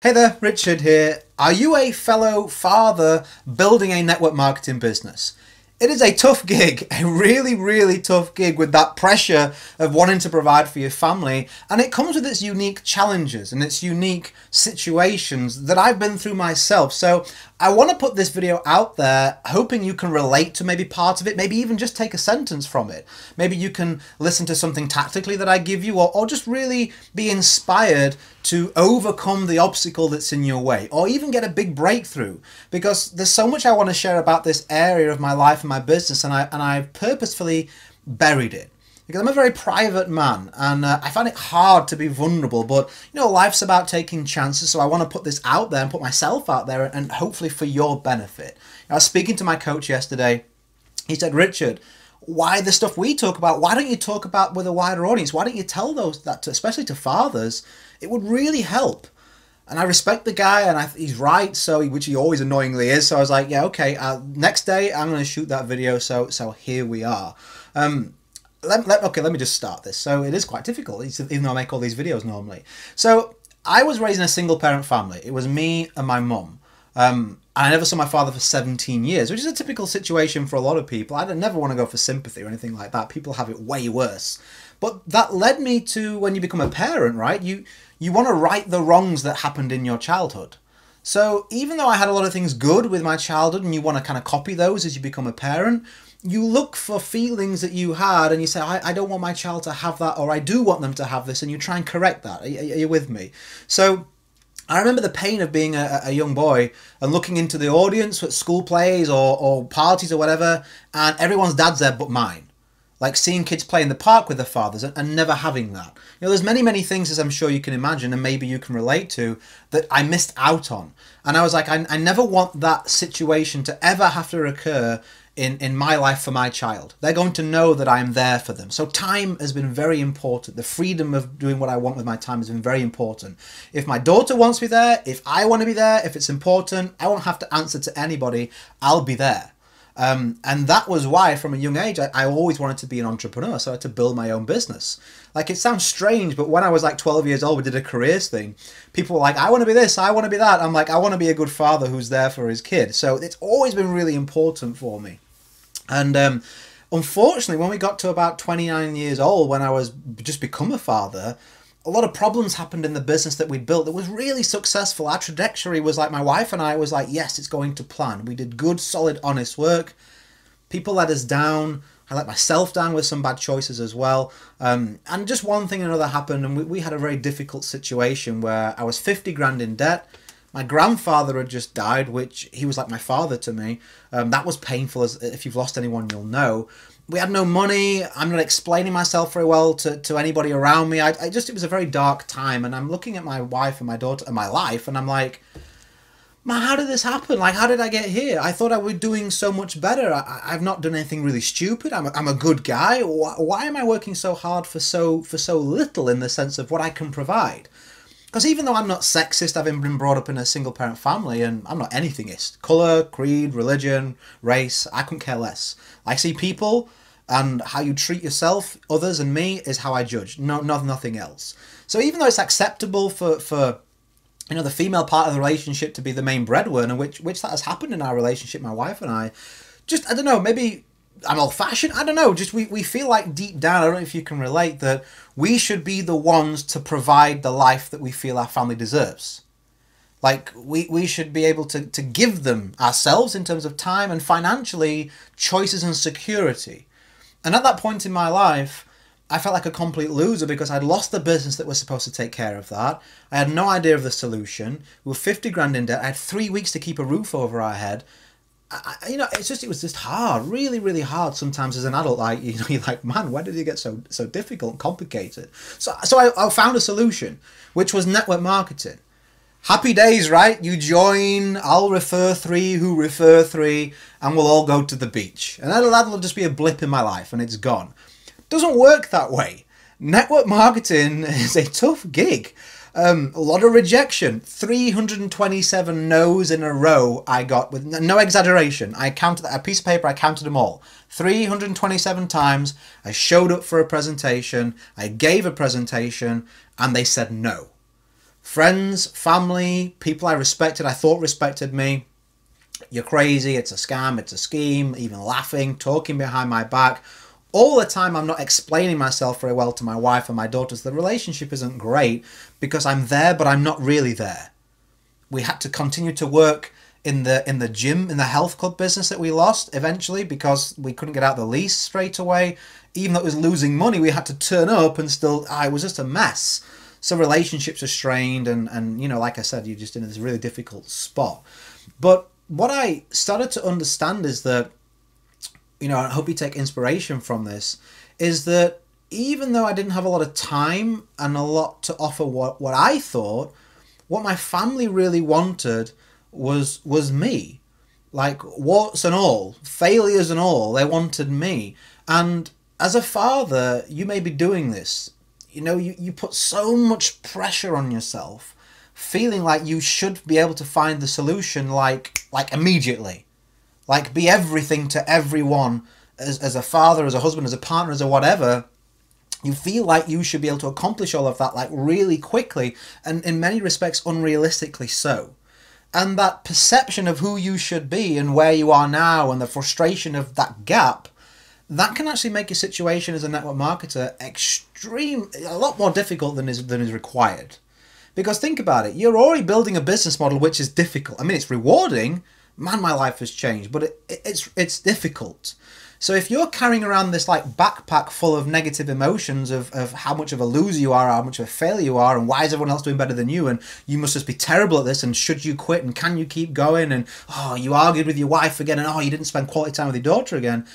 Hey there, Richard here. Are you a fellow father building a network marketing business? It is a tough gig, a really tough gig with that pressure of wanting to provide for your family, and it comes with its unique challenges and its unique situations that I've been through myself. So I want to put this video out there hoping you can relate to maybe part of it, maybe even just take a sentence from it. Maybe you can listen to something tactically that I give you, or just really be inspired to overcome the obstacle that's in your way, or even get a big breakthrough, because there's so much I want to share about this area of my life and my business, and I've purposefully buried it. Because I'm a very private man, and I find it hard to be vulnerable, but you know, life's about taking chances, so I want to put this out there and put myself out there, and hopefully for your benefit. I was speaking to my coach yesterday. He said, Richard, why the stuff we talk about, why don't you talk about with a wider audience? Why don't you tell that to, especially to fathers? It would really help. And I respect the guy, and he's right, which he always annoyingly is. So I was like, yeah, okay, next day I'm going to shoot that video, so here we are. Let me just start this. So it is quite difficult, even though I make all these videos normally. So I was raised in a single parent family. It was me and my mum. And I never saw my father for 17 years, which is a typical situation for a lot of people. I never want to go for sympathy or anything like that. People have it way worse. But that led me to, when you become a parent, right, you want to right the wrongs that happened in your childhood. So even though I had a lot of things good with my childhood, and you want to kind of copy those as you become a parent, you look for feelings that you had and you say, I don't want my child to have that, or I do want them to have this, and you try and correct that. Are you with me? So I remember the pain of being a young boy and looking into the audience at school plays or parties or whatever, and everyone's dad's there but mine. Like seeing kids play in the park with their fathers and never having that. You know, there's many things, as I'm sure you can imagine, and maybe you can relate to, that I missed out on. And I was like, I never want that situation to ever have to occur in my life for my child. They're going to know that I'm there for them. So time has been very important. The freedom of doing what I want with my time has been very important. If my daughter wants me there, if I want to be there, if it's important, I won't have to answer to anybody. I'll be there. And that was why from a young age I always wanted to be an entrepreneur, so I had to build my own business. Like, it sounds strange, but when I was like 12 years old, we did a careers thing. People were like, I want to be this, I want to be that. I'm like, I want to be a good father who's there for his kid. So it's always been really important for me. And unfortunately, when we got to about 29 years old, when I was just become a father, a lot of problems happened in the business that we'd built that was really successful. Our trajectory was like, my wife and I was like, yes, it's going to plan. We did good, solid, honest work. People let us down. I let myself down with some bad choices as well. And just one thing and another happened, and we had a very difficult situation where I was 50 grand in debt. My grandfather had just died, which he was like my father to me. That was painful, as if you've lost anyone, you'll know. We had no money. I'm not explaining myself very well to anybody around me. It was a very dark time, and I'm looking at my wife and my daughter and my life, and I'm like, man, how did this happen? Like, how did I get here? I thought I was doing so much better. I've not done anything really stupid. I'm a good guy. Why am I working so hard for so little in the sense of what I can provide? Because even though I'm not sexist, I've been brought up in a single-parent family, and I'm not anythingist. Colour, creed, religion, race, I couldn't care less. I see people, and how you treat yourself, others, and me is how I judge. Nothing else. So even though it's acceptable for you know, the female part of the relationship to be the main breadwinner, which that has happened in our relationship, my wife and I don't know, maybe I'm old-fashioned, I don't know, just we feel like deep down, I don't know if you can relate, that we should be the ones to provide the life that we feel our family deserves. Like, we should be able to give them ourselves in terms of time and financially choices and security. And at that point in my life, I felt like a complete loser because I'd lost the business that was supposed to take care of that. I had no idea of the solution. We were 50 grand in debt. I had 3 weeks to keep a roof over our head. You know, it was just hard, really hard sometimes as an adult. Like, you know, you're like, man, why did it get so difficult and complicated? So I found a solution, which was network marketing. Happy days, right? You join, I'll refer 3 who refer 3, and we'll all go to the beach. And that'll just be a blip in my life, and it's gone. Doesn't work that way. Network marketing is a tough gig. A lot of rejection. 327 no's in a row I got, with no exaggeration. I counted a piece of paper, I counted them all. 327 times I showed up for a presentation, I gave a presentation, and they said no. Friends, family, people I respected, I thought respected me. You're crazy, it's a scam, it's a scheme, even laughing, talking behind my back. All the time I'm not explaining myself very well to my wife and my daughters. The relationship isn't great because I'm there, but I'm not really there. We had to continue to work in the gym, in the health club business that we lost eventually because we couldn't get out the lease straight away. Even though it was losing money, we had to turn up and still, it was just a mess. So relationships are strained and you know, like I said, you're just in this really difficult spot. But what I started to understand is that, you know, I hope you take inspiration from this, is that even though I didn't have a lot of time and a lot to offer what I thought, what my family really wanted was me. Like, warts and all, failures and all, they wanted me. And as a father, you may be doing this. You know, you put so much pressure on yourself, feeling like you should be able to find the solution like immediately. Like, be everything to everyone as a father, as a husband, as a partner, as a whatever. You feel like you should be able to accomplish all of that like really quickly and in many respects unrealistically so. And that perception of who you should be and where you are now and the frustration of that gap, that can actually make your situation as a network marketer a lot more difficult than is required. Because think about it, you're already building a business model which is difficult. I mean, it's rewarding. Man, my life has changed, but it's difficult. So if you're carrying around this like backpack full of negative emotions of how much of a loser you are, how much of a failure you are, and why is everyone else doing better than you, and you must just be terrible at this, and should you quit, and can you keep going, and oh, you argued with your wife again, and oh, you didn't spend quality time with your daughter again,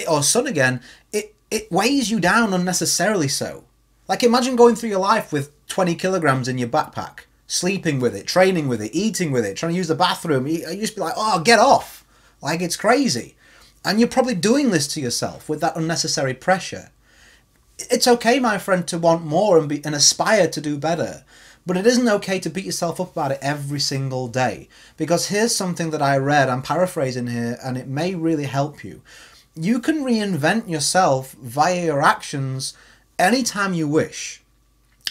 or son again, it weighs you down unnecessarily so. Like, imagine going through your life with 20 kilograms in your backpack, sleeping with it, training with it, eating with it, trying to use the bathroom. You just be like, oh, get off. Like, it's crazy. And you're probably doing this to yourself with that unnecessary pressure. It's okay, my friend, to want more and aspire to do better. But it isn't okay to beat yourself up about it every single day. Because here's something that I read, I'm paraphrasing here, and it may really help you. You can reinvent yourself via your actions anytime you wish.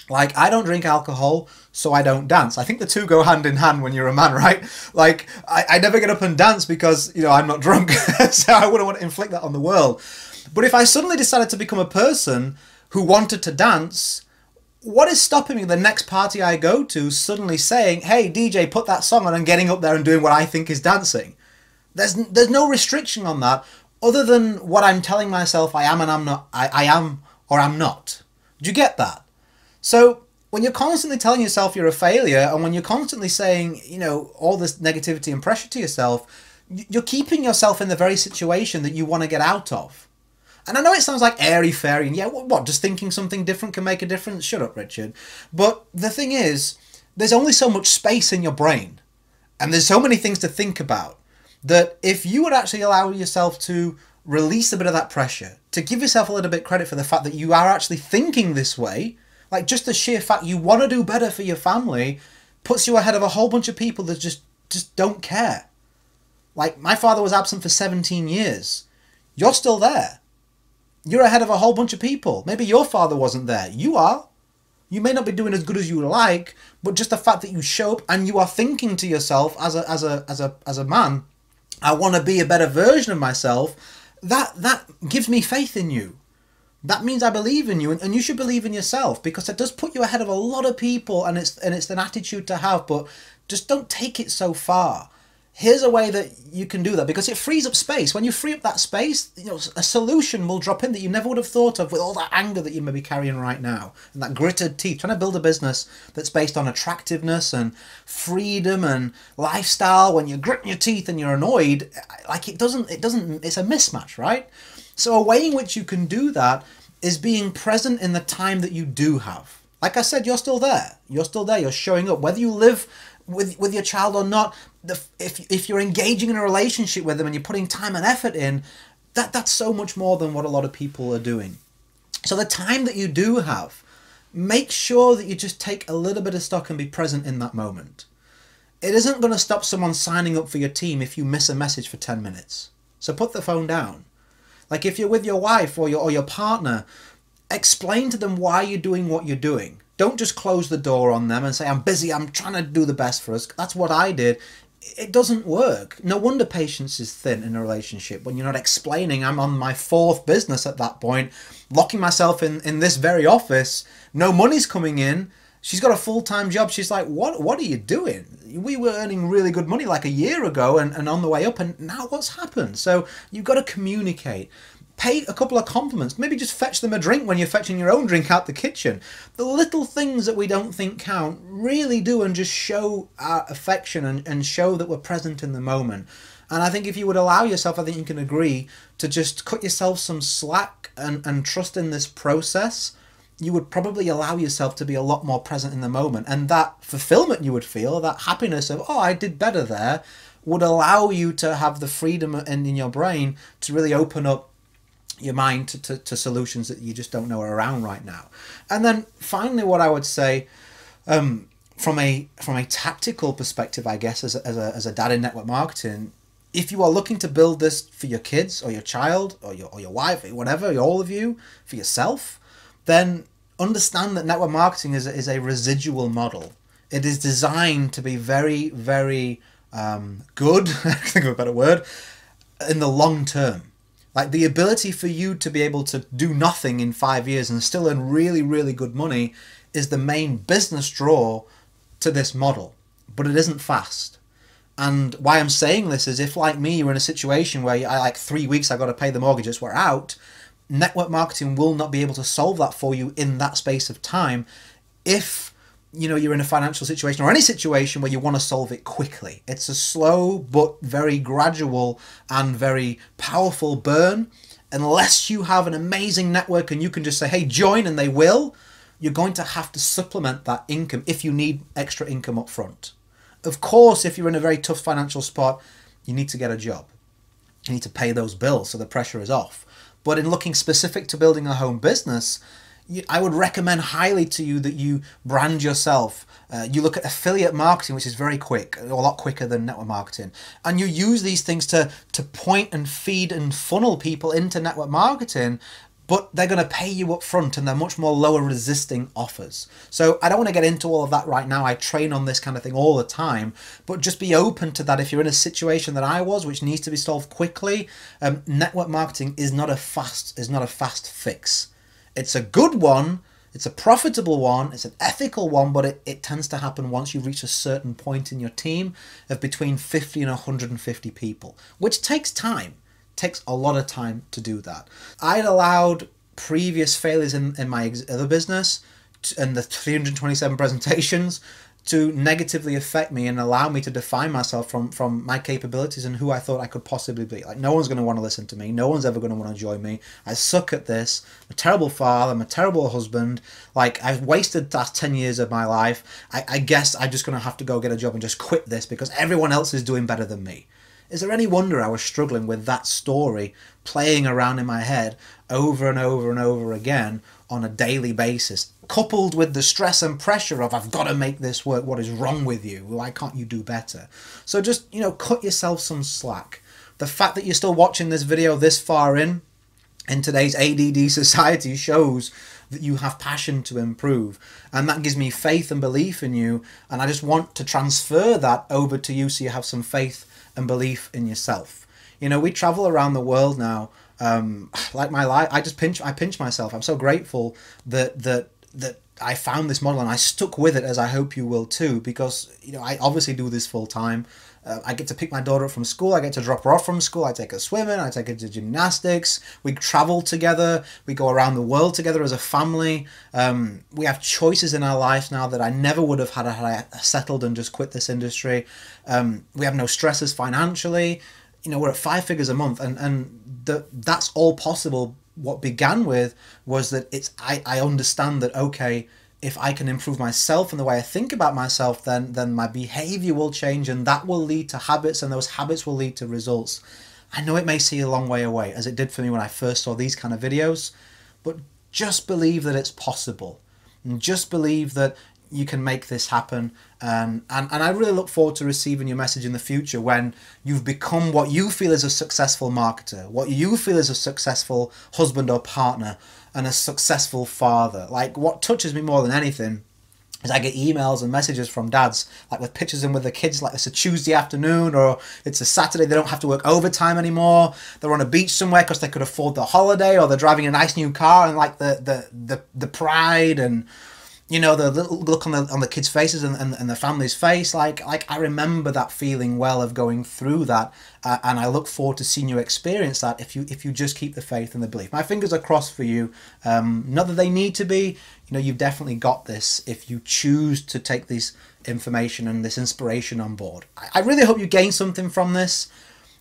Like, I don't drink alcohol, so I don't dance. I think the two go hand in hand when you're a man, right? Like, I never get up and dance because, you know, I'm not drunk. So I wouldn't want to inflict that on the world. But if I suddenly decided to become a person who wanted to dance, what is stopping me the next party I go to suddenly saying, hey, DJ, put that song on, and getting up there and doing what I think is dancing? There's no restriction on that other than what I'm telling myself I am and I'm not. I am or I'm not. Do you get that? So when you're constantly telling yourself you're a failure, and when you're constantly saying, you know, all this negativity and pressure to yourself, you're keeping yourself in the very situation that you want to get out of. And I know it sounds like airy-fairy, and yeah, what, just thinking something different can make a difference? Shut up, Richard. But the thing is, there's only so much space in your brain, and there's so many things to think about, that if you would actually allow yourself to release a bit of that pressure, to give yourself a little bit credit for the fact that you are actually thinking this way, like just the sheer fact you want to do better for your family puts you ahead of a whole bunch of people that just don't care. Like, my father was absent for 17 years. You're still there. You're ahead of a whole bunch of people. Maybe your father wasn't there. You are. You may not be doing as good as you would like, but just the fact that you show up and you are thinking to yourself as a man, I want to be a better version of myself, that gives me faith in you. That means I believe in you, and you should believe in yourself, because it does put you ahead of a lot of people, and it's an attitude to have, but just don't take it so far. Here's a way that you can do that, because it frees up space. When you free up that space, you know, a solution will drop in that you never would have thought of with all that anger that you may be carrying right now, and that gritted teeth, trying to build a business that's based on attractiveness and freedom and lifestyle. When you're gritting your teeth and you're annoyed, like it's a mismatch, right? So a way in which you can do that is being present in the time that you do have. Like I said, you're still there. You're still there. You're showing up. Whether you live with your child or not, if you're engaging in a relationship with them and you're putting time and effort in, that's so much more than what a lot of people are doing. So the time that you do have, make sure that you just take a little bit of stock and be present in that moment. It isn't going to stop someone signing up for your team if you miss a message for 10 minutes. So put the phone down. Like, if you're with your wife or your partner, explain to them why you're doing what you're doing. Don't just close the door on them and say, I'm busy, I'm trying to do the best for us. That's what I did. It doesn't work. No wonder patience is thin in a relationship when you're not explaining. I'm on my 4th business at that point, locking myself in this very office. No money's coming in. She's got a full-time job. She's like, what are you doing? We were earning really good money like a year ago and on the way up, and now what's happened? So you've got to communicate. Pay a couple of compliments. Maybe just fetch them a drink when you're fetching your own drink out the kitchen. The little things that we don't think count really do, and just show our affection and show that we're present in the moment. And I think if you would allow yourself, I think you can agree, to just cut yourself some slack and trust in this process, you would probably allow yourself to be a lot more present in the moment. And that fulfillment you would feel, that happiness of, oh, I did better there, would allow you to have the freedom in your brain to really open up your mind to solutions that you just don't know are around right now. And then finally, what I would say, from a tactical perspective, I guess, as a dad in network marketing, if you are looking to build this for your kids or your child or your wife or whatever, or all of you, for yourself, then understand that network marketing is a residual model. It is designed to be very, very good, I think of a better word, in the long term. Like, the ability for you to be able to do nothing in 5 years and still earn really, really good money is the main business draw to this model. But it isn't fast. And why I'm saying this is, if, like me, you're in a situation where like 3 weeks, I've got to pay the mortgages, we're out, network marketing will not be able to solve that for you in that space of time. If you're in a financial situation or any situation where you want to solve it quickly. It's a slow but very gradual and very powerful burn. Unless you have an amazing network and you can just say, hey, join, and they will, you're going to have to supplement that income if you need extra income up front. Of course, if you're in a very tough financial spot, you need to get a job. You need to pay those bills, so the pressure is off. But in looking specific to building a home business, I would recommend highly to you that you brand yourself. You look at affiliate marketing, which is very quick, a lot quicker than network marketing. And you use these things to point and feed and funnel people into network marketing, but they're going to pay you up front, and they're much more lower resisting offers. So I don't want to get into all of that right now. I train on this kind of thing all the time, but just be open to that. If you're in a situation that I was, which needs to be solved quickly, network marketing is not a fast fix. It's a good one, it's a profitable one, it's an ethical one, but it tends to happen once you reach a certain point in your team of between 50 and 150 people, which takes time. It takes a lot of time to do that. I'd allowed previous failures in my other business and the 327 presentations to negatively affect me and allow me to define myself from my capabilities and who I thought I could possibly be. Like, no one's going to want to listen to me. No one's ever going to want to join me. I suck at this. I'm a terrible father. I'm a terrible husband. Like, I've wasted the last 10 years of my life. I guess I'm just going to have to go get a job and just quit this because everyone else is doing better than me. Is there any wonder I was struggling with that story playing around in my head over and over and over again on a daily basis, coupled with the stress and pressure of, I've got to make this work, what is wrong with you? Why can't you do better? So just, cut yourself some slack. The fact that you're still watching this video this far in today's ADD society shows that you have passion to improve, and that gives me faith and belief in you, and I just want to transfer that over to you so you have some faith and belief in yourself. We travel around the world now. Like my life, I pinch myself. I'm so grateful that I found this model and I stuck with it, as I hope you will too, because I obviously do this full time. I get to pick my daughter up from school. I get to drop her off from school. I take her swimming. I take her to gymnastics. We travel together. We go around the world together as a family. We have choices in our life now that I never would have had I settled and just quit this industry. We have no stresses financially. We're at 5 figures a month, and that's all possible. What began with was that I understand that, okay, if I can improve myself and the way I think about myself, then my behavior will change, and that will lead to habits, and those habits will lead to results. I know it may seem a long way away, as it did for me when I first saw these kind of videos, but just believe that it's possible, and just believe that you can make this happen. And I really look forward to receiving your message in the future when you've become what you feel is a successful marketer, what you feel is a successful husband or partner, and a successful father. Like, what touches me more than anything is I get emails and messages from dads, like with pictures of them with the kids, like it's a Tuesday afternoon or it's a Saturday, they don't have to work overtime anymore, they're on a beach somewhere because they could afford the holiday, or they're driving a nice new car, and like the pride and, you know, the little look on the kids' faces and the family's face, like I remember that feeling well of going through that, and I look forward to seeing you experience that if you just keep the faith and the belief. My fingers are crossed for you. Not that they need to be. You know, you've definitely got this if you choose to take this information and this inspiration on board. I really hope you gain something from this.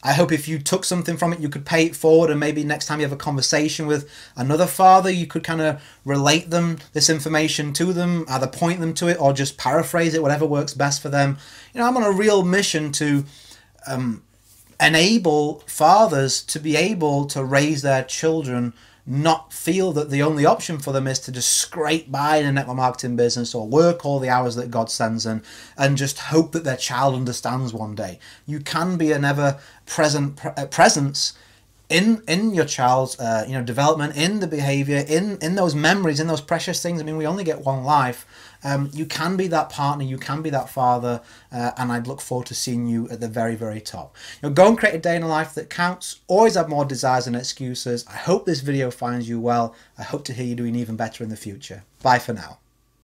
I hope if you took something from it, you could pay it forward, and maybe next time you have a conversation with another father, you could kind of relate this information to them, either point them to it or just paraphrase it, whatever works best for them. You know, I'm on a real mission to enable fathers to be able to raise their children, not feel that the only option for them is to just scrape by in a network marketing business or work all the hours that God sends them and just hope that their child understands one day. You can be an ever-present presence in your child's development, in the behavior, in those memories, in those precious things. I mean, we only get one life. You can be that partner, you can be that father, and I'd look forward to seeing you at the very, very top. You know, go and create a day in a life that counts. Always have more desires than excuses. I hope this video finds you well. I hope to hear you doing even better in the future. Bye for now.